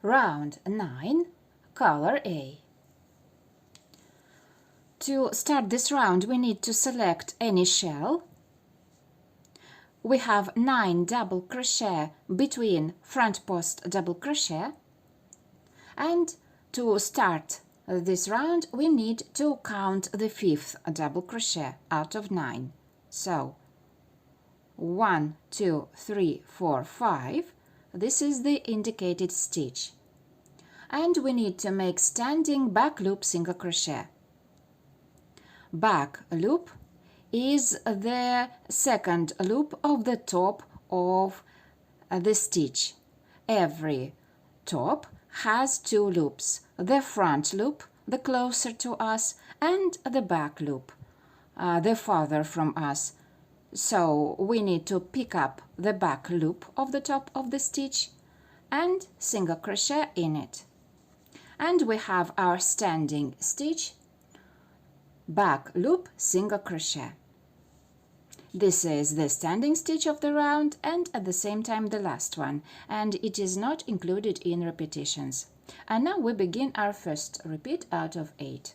Round 9, color A. To start this round, we need to select any shell. We have 9 double crochet between front post double crochet, and to start this round we need to count the 5th double crochet out of 9. So 1, 2, 3, 4, 5. This is the indicated stitch, and we need to make standing back loop single crochet. Back loop is the second loop of the top of the stitch. Every top has 2 loops, the front loop, the closer to us, and the back loop, the farther from us. So we need to pick up the back loop of the top of the stitch and single crochet in it. And we have our standing stitch, back loop, single crochet. This is the standing stitch of the round and at the same time the last one, and it is not included in repetitions. And now we begin our first repeat out of 8.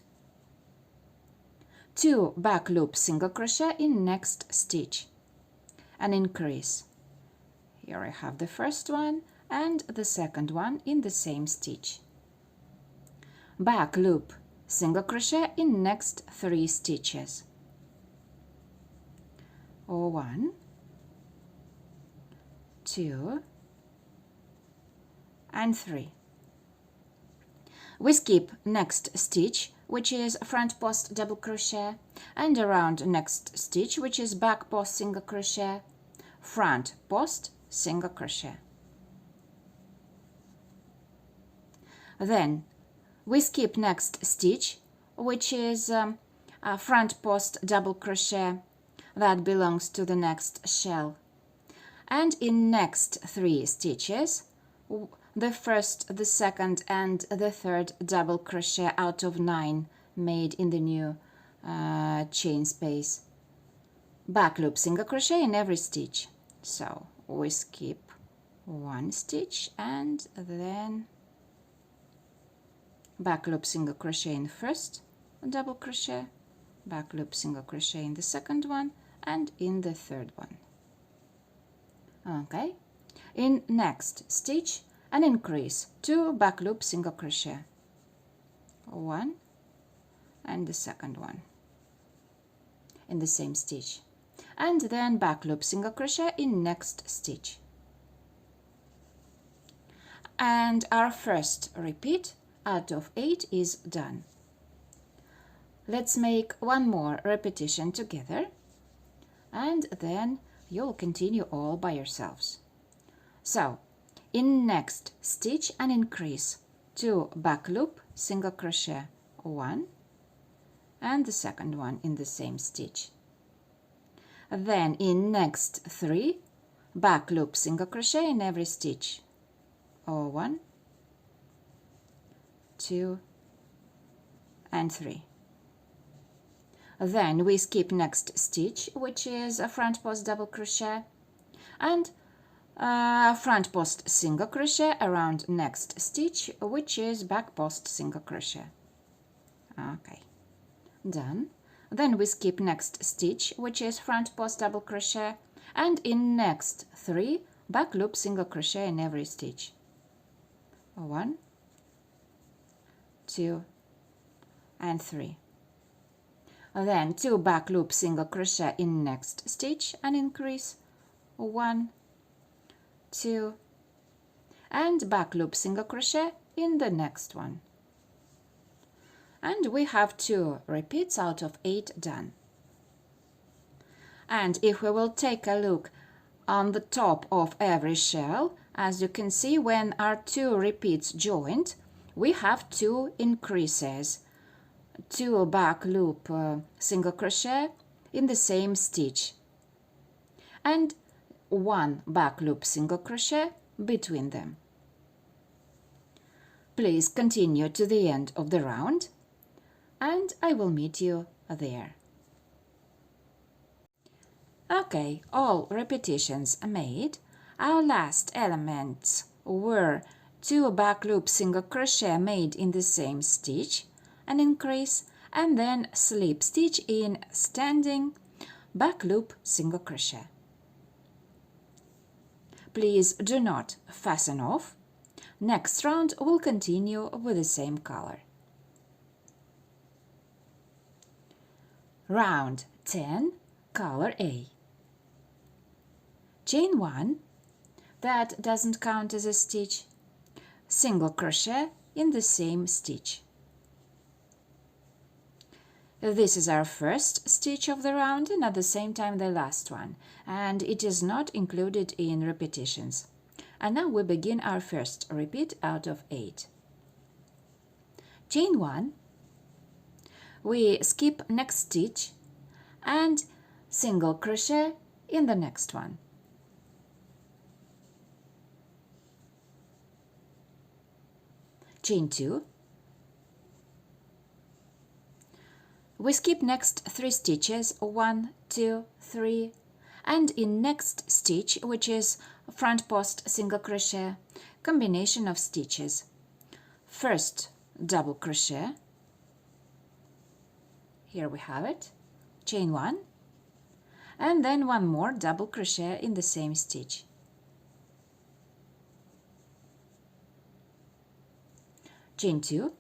2 back loop single crochet in next stitch and increase. Here I have the first one and the second one in the same stitch. Back loop single crochet in next 3 stitches. 1, 2 and 3. We skip next stitch, which is front post double crochet, and around next stitch, which is back post single crochet, front post single crochet. Then we skip next stitch, which is a front post double crochet that belongs to the next shell, and in next 3 stitches the first, the second and the third double crochet out of 9 made in the new chain space. Back loop single crochet in every stitch. So we skip 1 stitch and then back loop single crochet in first double crochet, back loop single crochet in the second one and in the third one. Okay, in next stitch an increase, 2 back loop single crochet, 1 and the second one in the same stitch, and then back loop single crochet in next stitch. And our first repeat out of 8 is done. Let's make one more repetition together, and then you'll continue all by yourselves. So in next stitch an increase, 2 back loop single crochet, 1 and the second one in the same stitch. Then in next 3 back loop single crochet in every stitch, 1, 2 and 3. Then we skip next stitch, which is a front post double crochet, and front post single crochet around next stitch, which is back post single crochet. Okay, done. Then we skip next stitch, which is front post double crochet, and in next 3 back loop single crochet in every stitch, 1, 2 and 3. Then 2 back loop single crochet in next stitch and increase, 1, 2 and back loop single crochet in the next one. And we have 2 repeats out of 8 done. And if we will take a look on the top of every shell, as you can see, when our 2 repeats joined, we have 2 increases, 2 back loop single crochet in the same stitch and 1 back loop single crochet between them. Please continue to the end of the round and I will meet you there. Okay, all repetitions made. Our last elements were 2 back loop single crochet made in the same stitch, an increase, and then slip stitch in standing back loop single crochet. Please do not fasten off. Next round will continue with the same color. Round 10, color A. Chain 1, that doesn't count as a stitch, single crochet in the same stitch. This is our first stitch of the round and at the same time the last one, and it is not included in repetitions. And now we begin our first repeat out of 8. Chain 1, we skip next stitch and single crochet in the next one. Chain 2, we skip next 3 stitches, 1, 2, 3, and in next stitch, which is front post single crochet, combination of stitches. First double crochet, here we have it, chain 1, and then one more double crochet in the same stitch. Chain 2,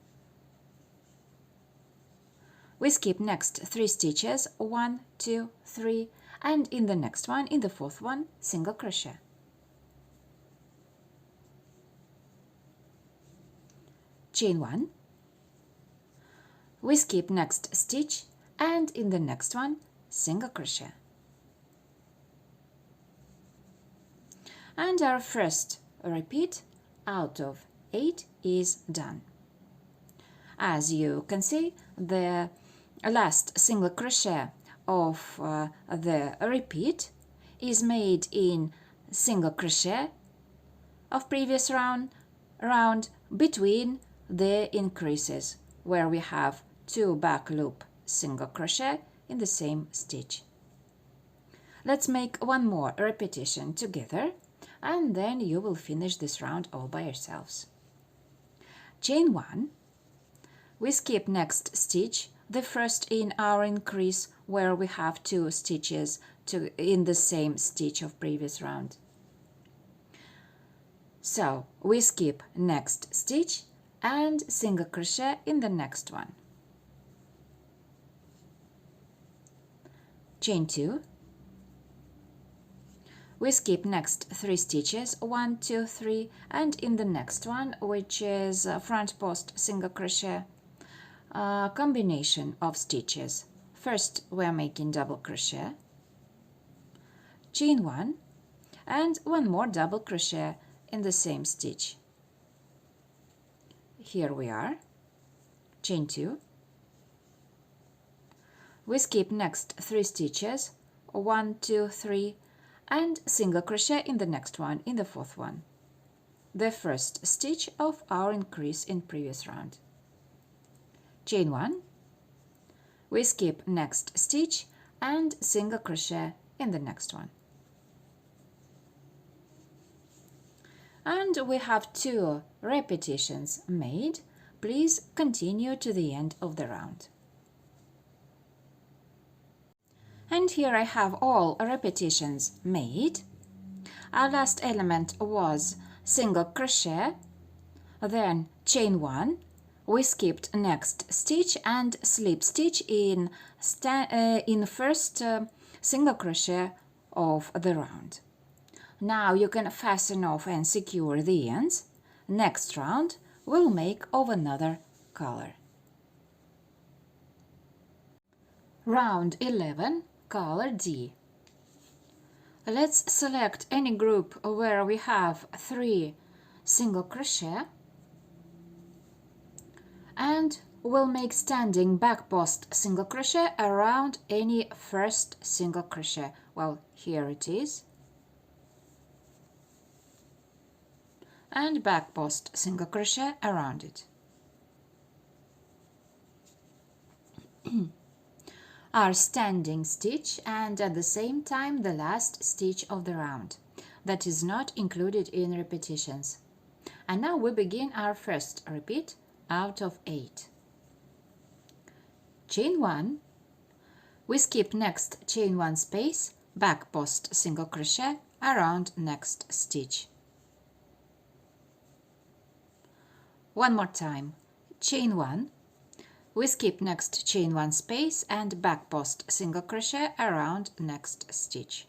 we skip next 3 stitches, 1, 2, 3, and in the next one, in the fourth one, single crochet. Chain 1, we skip next stitch and in the next one, single crochet. And our first repeat out of 8 is done. As you can see, the last single crochet of the repeat is made in single crochet of previous round between the increases, where we have 2 back loop single crochet in the same stitch. Let's make one more repetition together, and then you will finish this round all by yourselves. Chain 1, we skip next stitch, the first in our increase, where we have 2 stitches in the same stitch of previous round. So we skip next stitch and single crochet in the next one. Chain 2, we skip next 3 stitches, 1, 2, 3, and in the next one, which is front post single crochet, combination of stitches. First we are making double crochet, chain 1, and one more double crochet in the same stitch. Here we are, chain 2, we skip next 3 stitches, 1, 2, 3, and single crochet in the next one, in the fourth one, the first stitch of our increase in previous round. Chain 1, we skip next stitch and single crochet in the next one. And we have 2 repetitions made. Please continue to the end of the round. And here I have all repetitions made. Our last element was single crochet, then chain 1, we skipped next stitch and slip stitch in first single crochet of the round. Now you can fasten off and secure the ends. Next round we'll make of another color. Round 11, color D. Let's select any group where we have 3 single crochet, and we'll make standing back post single crochet around any first single crochet. Well, here it is, and back post single crochet around it. Our standing stitch, and at the same time the last stitch of the round, that is not included in repetitions. And now we begin our first repeat out of 8. Chain 1, we skip next chain 1 space, back post single crochet around next stitch. One more time. Chain 1, we skip next chain 1 space and back post single crochet around next stitch.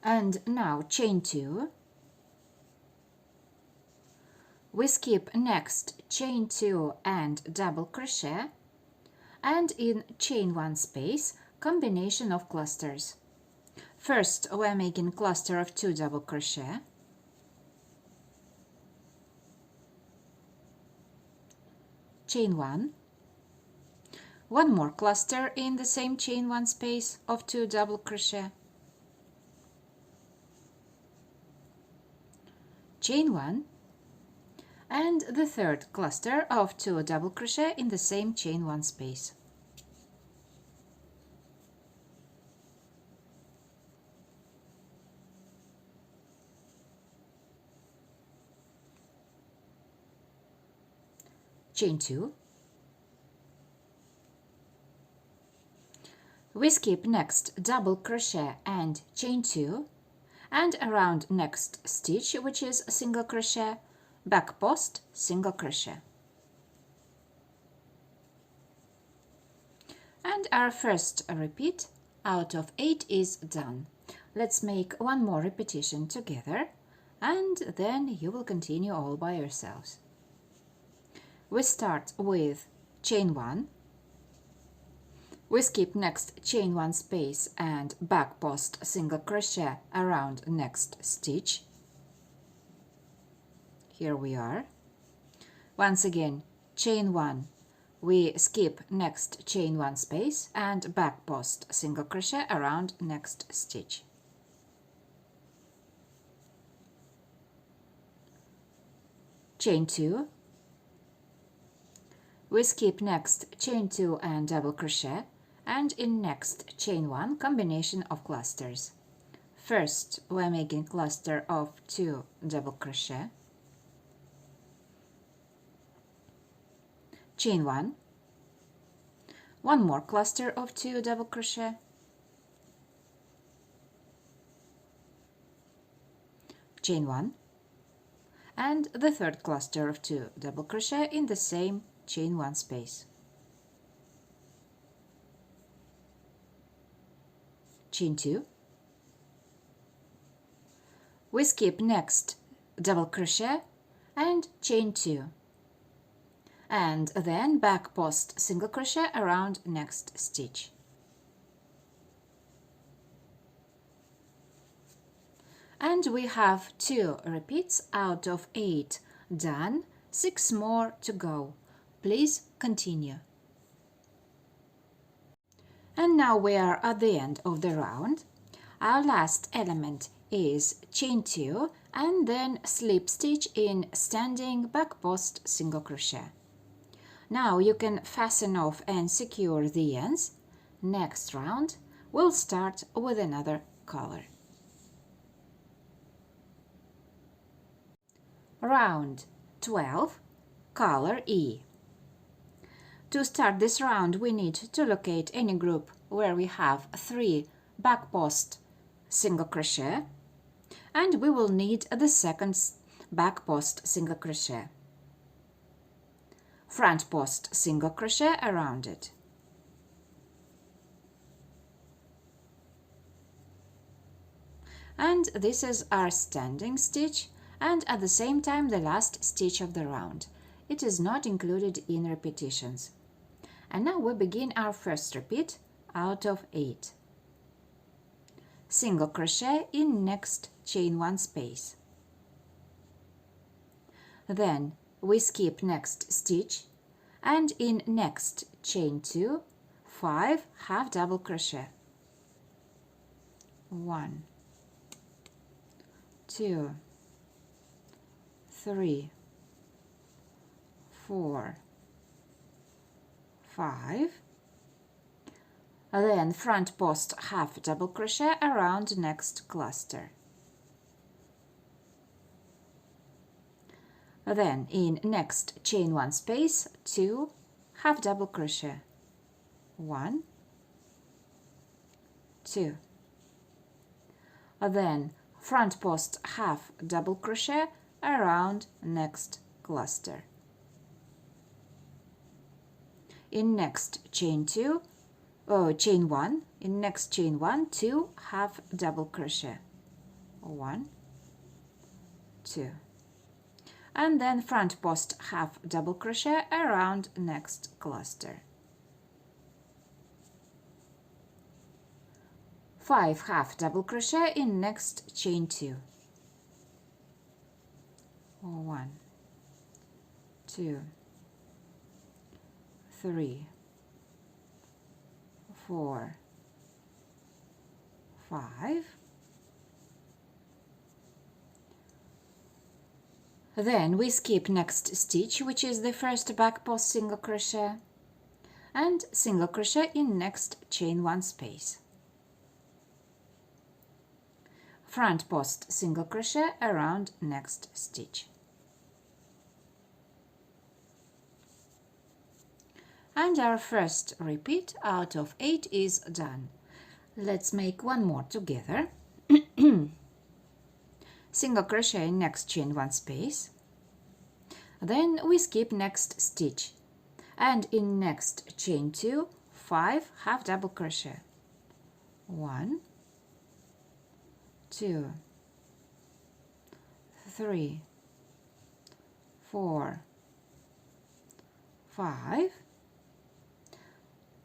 And now chain 2, we skip next chain 2 and double crochet, and in chain 1 space combination of clusters. First we're making cluster of 2 double crochet, chain 1, one more cluster in the same chain 1 space of 2 double crochet, chain 1, and the third cluster of 2 double crochet in the same chain 1 space. Chain 2, we skip next double crochet and chain 2, and around next stitch, which is single crochet, back post single crochet. And our first repeat out of 8 is done. Let's make one more repetition together, and then you will continue all by yourselves. We start with chain 1, we skip next chain 1 space and back post single crochet around next stitch. Here we are. Once again, chain 1, we skip next chain 1 space and back post single crochet around next stitch. Chain 2, we skip next chain 2 and double crochet, and in next chain 1 combination of clusters. First we're making cluster of 2 double crochet, chain 1, one more cluster of 2 double crochet, chain 1, and the third cluster of 2 double crochet in the same chain 1 space, chain 2, we skip next double crochet and chain 2, and then back post single crochet around next stitch. And we have 2 repeats out of 8 done, 6 more to go. Please continue. And now we are at the end of the round. Our last element is chain 2 and then slip stitch in standing back post single crochet. Now you can fasten off and secure the ends. Next round we'll start with another color. Round 12, color E. To start this round we need to locate any group where we have 3 back post single crochet, and we will need the second back post single crochet, front post single crochet around it. And this is our standing stitch, and at the same time the last stitch of the round. It is not included in repetitions. And now we begin our first repeat out of 8. Single crochet in next chain 1 space. Then we skip next stitch, and in next chain 2, 5 half double crochet. 1, 2, 3, 4, 5. Then front post half double crochet around next cluster. Then in next chain 1 space 2 half double crochet, 1, 2. Then front post half double crochet around next cluster. In next chain 1, in next chain 1 2 half double crochet, 1, 2, and then front post half double crochet around next cluster. 5 half double crochet in next chain 2, 1, 2, 3, 4, 5. Then we skip next stitch, which is the first back post single crochet, and single crochet in next chain 1 space. Front post single crochet around next stitch. And our first repeat out of 8 is done. Let's make one more together. Single crochet in next chain 1 space. Then we skip next stitch, and in next chain 2 5 half double crochet, 1, 2, 3, 4, 5.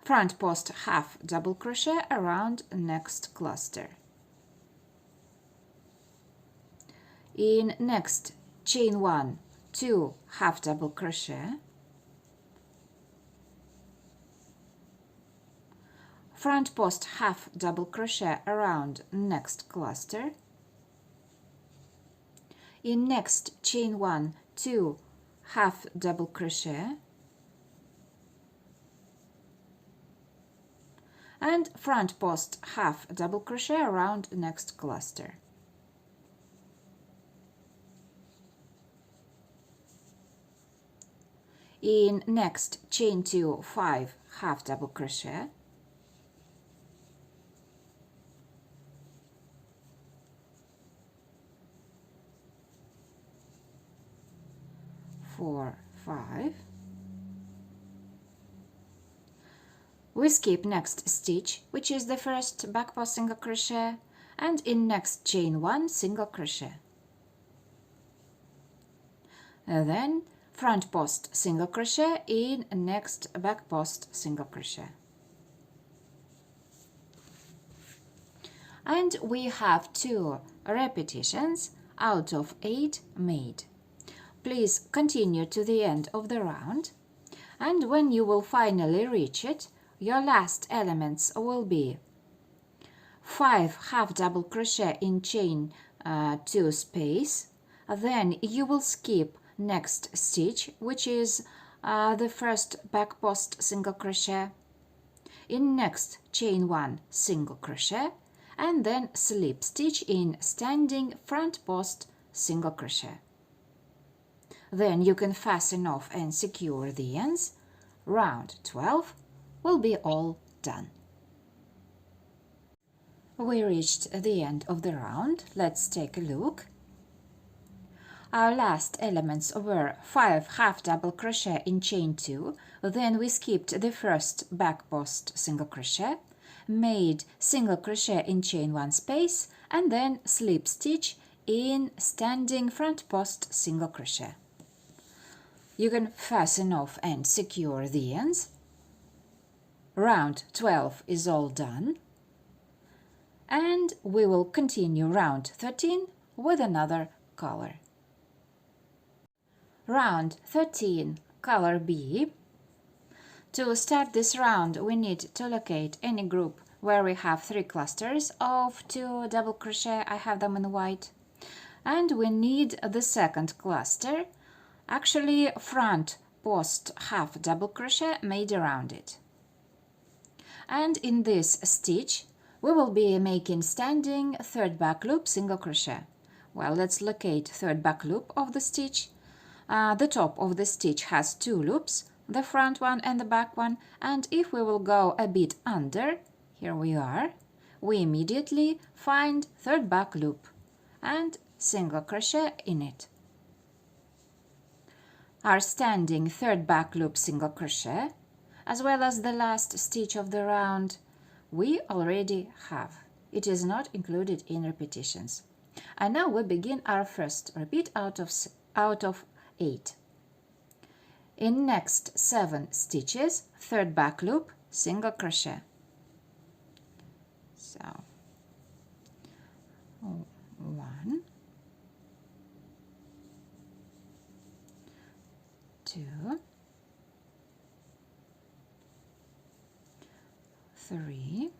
Front post half double crochet around next cluster. In next chain 1 2 half double crochet, front post half double crochet around next cluster. In next chain 1 2 half double crochet, and front post half double crochet around next cluster. In next chain 2 5 half double crochet, four, 5. We skip next stitch, which is the first back post single crochet, and in next chain 1 single crochet. And then front post single crochet in next back post single crochet. And we have 2 repetitions out of 8 made. Please continue to the end of the round, and when you will finally reach it, your last elements will be 5 half double crochet in chain 2 space, then you will skip next stitch, which is the first back post single crochet, in next chain 1 single crochet, and then slip stitch in standing front post single crochet. Then you can fasten off and secure the ends. Round 12 will be all done. We reached the end of the round. Let's take a look. Our last elements were 5 half double crochet in chain 2, then we skipped the first back post single crochet, made single crochet in chain 1 space, and then slip stitch in standing front post single crochet. You can fasten off and secure the ends. Round 12 is all done, and we will continue round 13 with another color. Round 13, color B. To start this round, we need to locate any group where we have 3 clusters of 2 double crochet. I have them in white. And we need the second cluster, actually front post half double crochet made around it. And in this stitch we will be making standing third back loop single crochet. Well, let's locate third back loop of the stitch. The top of the stitch has 2 loops, the front one and the back one, and if we will go a bit under, here we are, we immediately find third back loop and single crochet in it. Our standing third back loop single crochet, as well as the last stitch of the round, we already have. It is not included in repetitions. And now we begin our first repeat out of 8. In next 7 stitches, third back loop, single crochet. So 1, 2, 3,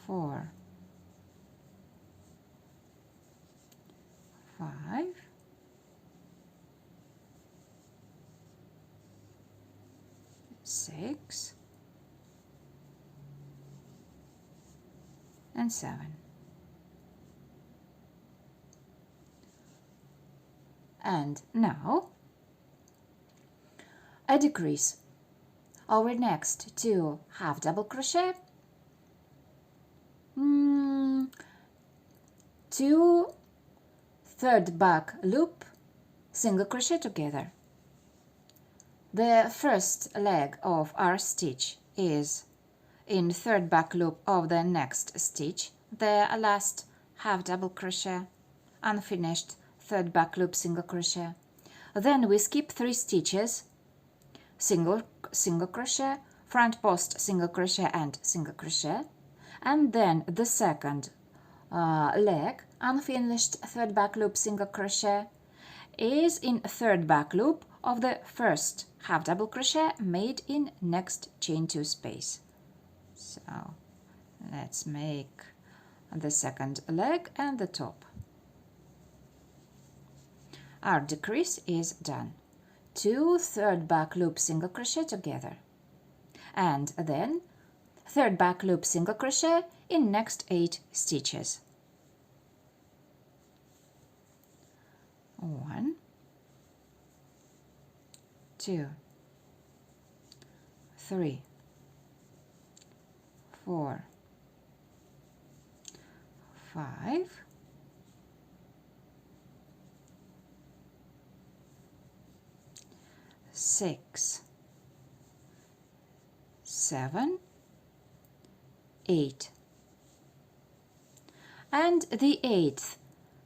4, 5, 6, and 7. And now a decrease. Our next 2 half double crochet, 2 third back loop, single crochet together. The first leg of our stitch is in third back loop of the next stitch, the last half double crochet, unfinished third back loop single crochet. Then we skip 3 stitches, single crochet, front post single crochet and single crochet, and then the second leg, unfinished third back loop single crochet, is in third back loop of the first half double crochet made in next chain 2 space. So let's make the second leg and the top. Our decrease is done. 2 third back loop single crochet together, and then third back loop single crochet in next 8 stitches. 1, 2, 3, 4, 5, 6, 7, 8, and the 8th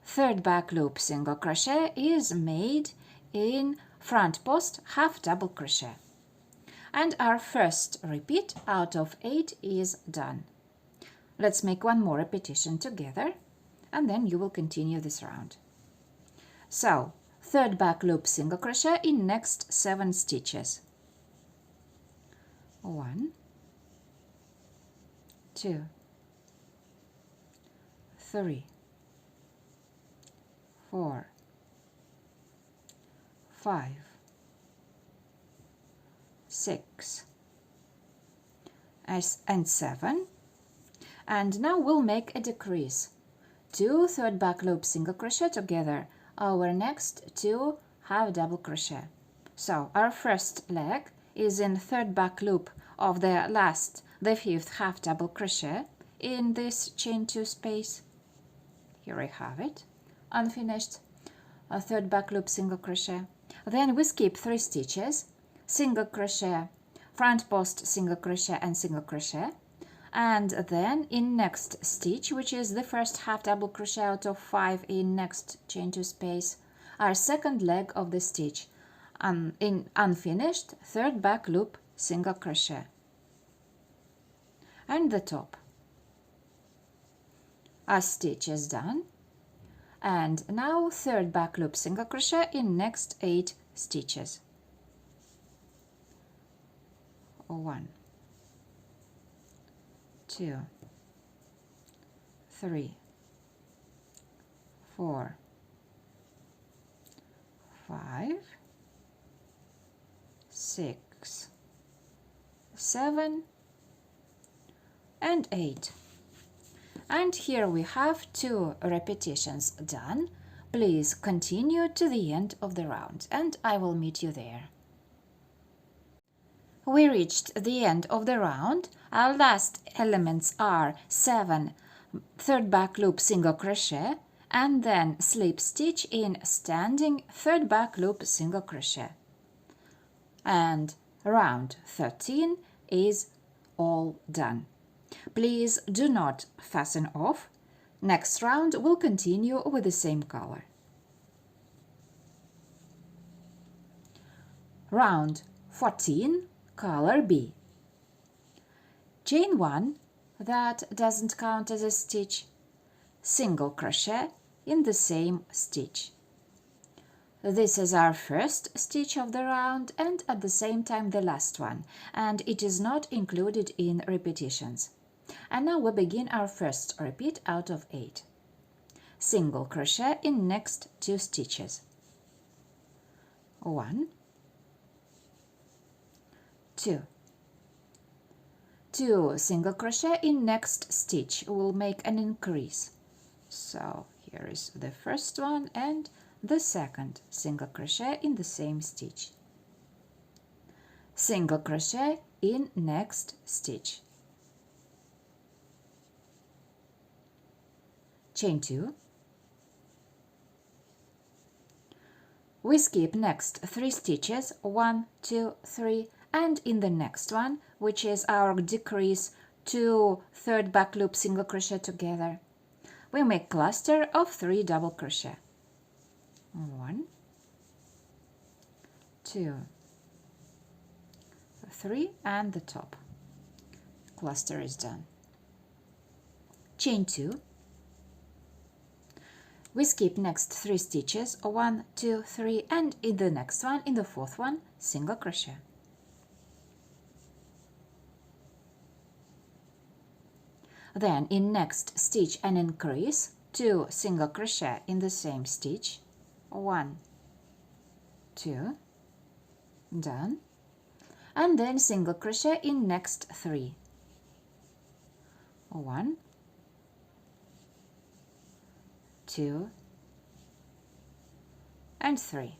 third back loop single crochet is made in front post half double crochet, and our first repeat out of 8 is done. Let's make one more repetition together and then you will continue this round. So third back loop single crochet in next 7 stitches. 1, 2, 3, 4, 5, 6, and 7. And now we'll make a decrease. 2 third back loop single crochet together, our next 2 half double crochet. So our first leg is in third back loop of the 5th half double crochet in this chain 2 space. Here I have it, unfinished a third back loop single crochet. Then we skip 3 stitches, single crochet, front post single crochet and single crochet, and then in next stitch, which is the first half double crochet out of 5 in next chain 2 space, our second leg of the stitch, in unfinished third back loop single crochet, and the top. Our stitch is done, and now third back loop single crochet in next 8 stitches. 1, 2, 3, 4, 5, 6, 7 and 8. And here we have 2 repetitions done. Please continue to the end of the round and I will meet you there. We reached the end of the round. Our last elements are 7 third back loop single crochet and then slip stitch in standing third back loop single crochet. And round 13 is all done. Please do not fasten off. Next round will continue with the same color. Round 14, color B. Chain 1, that doesn't count as a stitch, single crochet in the same stitch. This is our first stitch of the round and at the same time the last one, and it is not included in repetitions. And now we begin our first repeat out of 8. Single crochet in next 2 stitches. 1, 2. 2 single crochet in next stitch will make an increase. So here is the first one and the second single crochet in the same stitch. Single crochet in next stitch. Chain 2. We skip next 3 stitches, 1, 2, 3, and in the next one, which is our decrease, 2 third back loop single crochet together, we make cluster of 3 double crochet. 1, 2, 3, and the top. Cluster is done. Chain 2. We skip next 3 stitches, 1, 2, 3, and in the next one, in the fourth one, single crochet. Then in next stitch an increase, 2 single crochet in the same stitch, 1, 2, done, and then single crochet in next 3, 1, 2, and 3.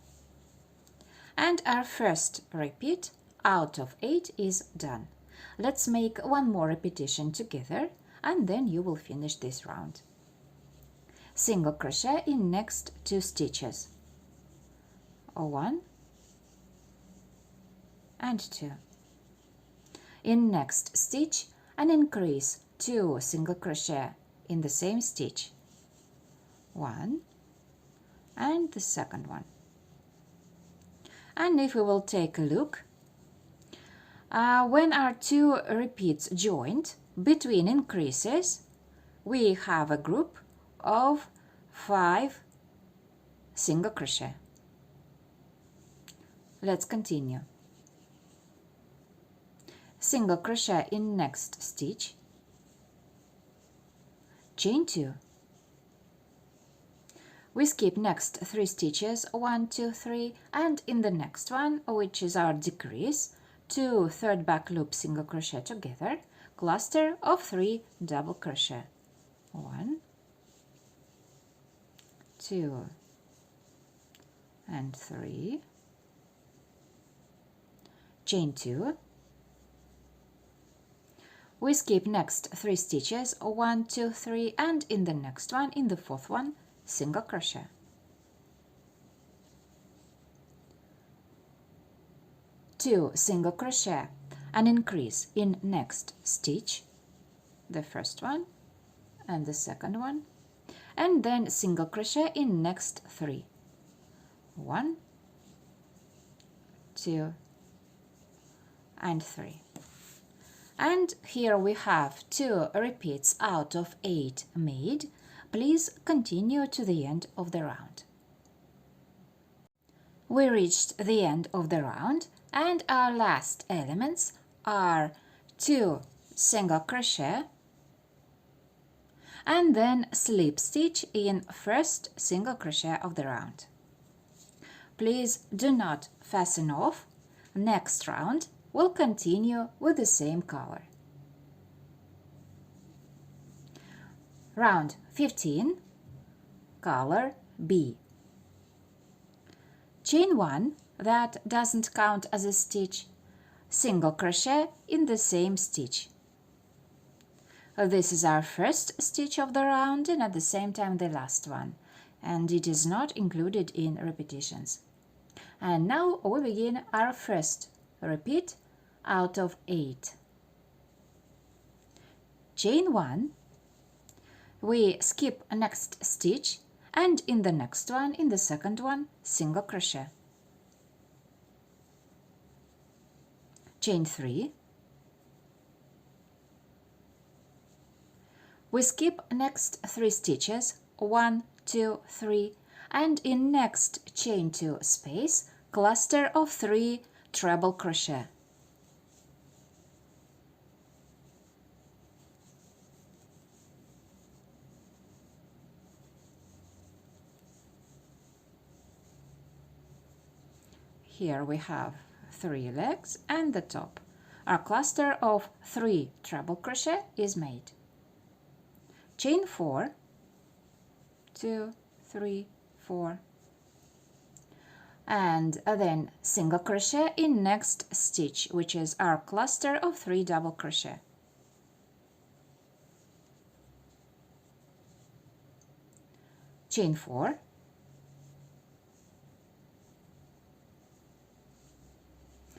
And our first repeat out of 8 is done. Let's make one more repetition together and then you will finish this round. Single crochet in next 2 stitches, 1 and 2. In next stitch an increase, 2 single crochet in the same stitch, 1 and the second one. And if we will take a look, when our 2 repeats joined between increases, we have a group of 5 single crochet. Let's continue. Single crochet in next stitch, chain 2. We skip next 3 stitches, 1, 2, 3, and in the next one, which is our decrease, 2 third back loop single crochet together, cluster of 3 double crochet, 1, 2, and 3, chain 2. We skip next 3 stitches, 1, 2, 3, and in the next one, in the fourth one, single crochet. Two single crochet, an increase in next stitch, the first one and the second one, and then single crochet in next 3, 1, 2, and 3. And here we have 2 repeats out of 8 made. Please continue to the end of the round. We reached the end of the round and our last elements are 2 single crochet and then slip stitch in first single crochet of the round. Please do not fasten off. Next round we'll continue with the same color. Round 15, color B. Chain 1, that doesn't count as a stitch, single crochet in the same stitch. This is our first stitch of the round and at the same time the last one, and it is not included in repetitions. And now we begin our first repeat out of 8. Chain 1, we skip next stitch, and in the next one, in the second one, single crochet. Chain 3, we skip next 3 stitches, 1, 2, 3, and in next chain 2 space, cluster of 3 treble crochet. Here we have 3 legs and the top. Our cluster of 3 treble crochet is made. Chain 4, 2, 3, 4, and then single crochet in next stitch, which is our cluster of 3 double crochet. Chain 4,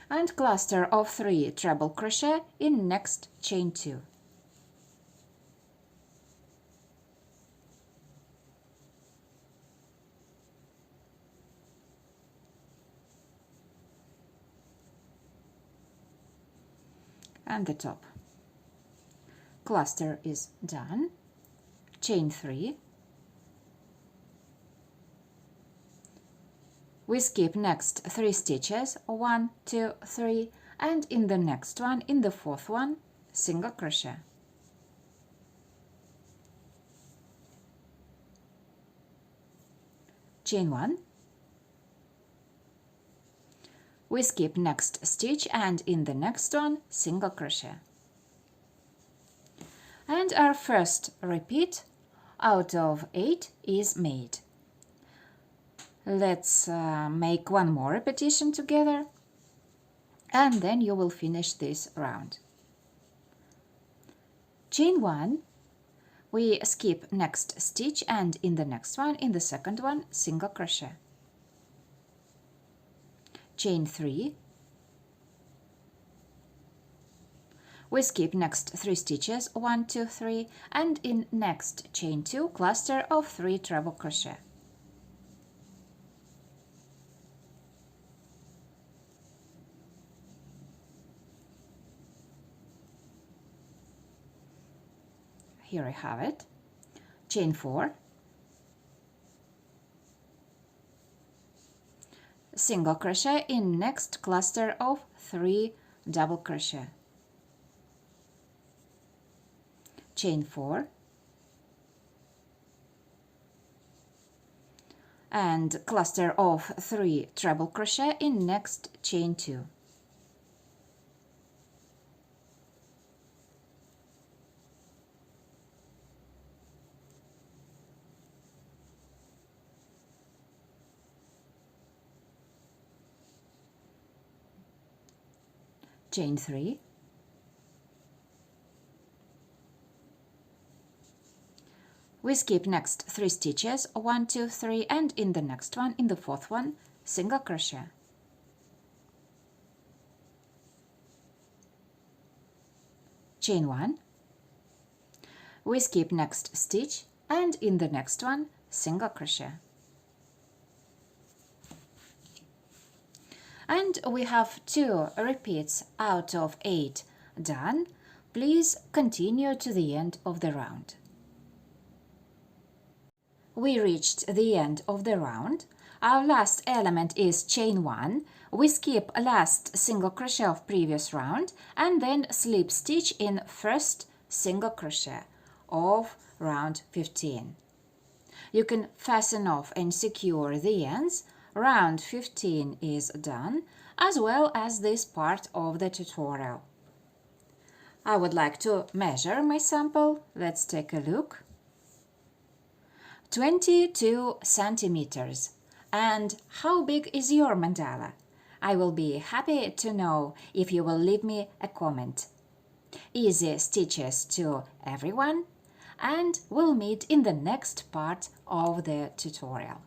and cluster of 3 treble crochet in next chain 2. And the top. Cluster is done. Chain 3. We skip next 3 stitches, 1, 2, 3, and in the next one, in the fourth one, single crochet. Chain 1. We skip next stitch and in the next one, single crochet. And our first repeat out of 8 is made. Let's make one more repetition together, and then you will finish this round. Chain 1, we skip next stitch and in the next one, in the second one, single crochet. Chain 3, we skip next 3 stitches, 1, 2, 3, and in next chain 2, cluster of 3 treble crochet. Here I have it. Chain 4, single crochet in next cluster of 3 double crochet. Chain 4, and cluster of 3 treble crochet in next chain 2. Chain 3, we skip next 3 stitches, 1, 2, 3, and in the next one, in the fourth one, single crochet. Chain 1, we skip next stitch and in the next one, single crochet. And we have 2 repeats out of 8 done. Please continue to the end of the round. We reached the end of the round. Our last element is chain 1. We skip last single crochet of previous round and then slip stitch in first single crochet of round 15. You can fasten off and secure the ends. Round 15 is done, as well as this part of the tutorial. I would like to measure my sample. Let's take a look. 22 centimeters. And how big is your mandala? I will be happy to know if you will leave me a comment. Easy stitches to everyone, and we'll meet in the next part of the tutorial.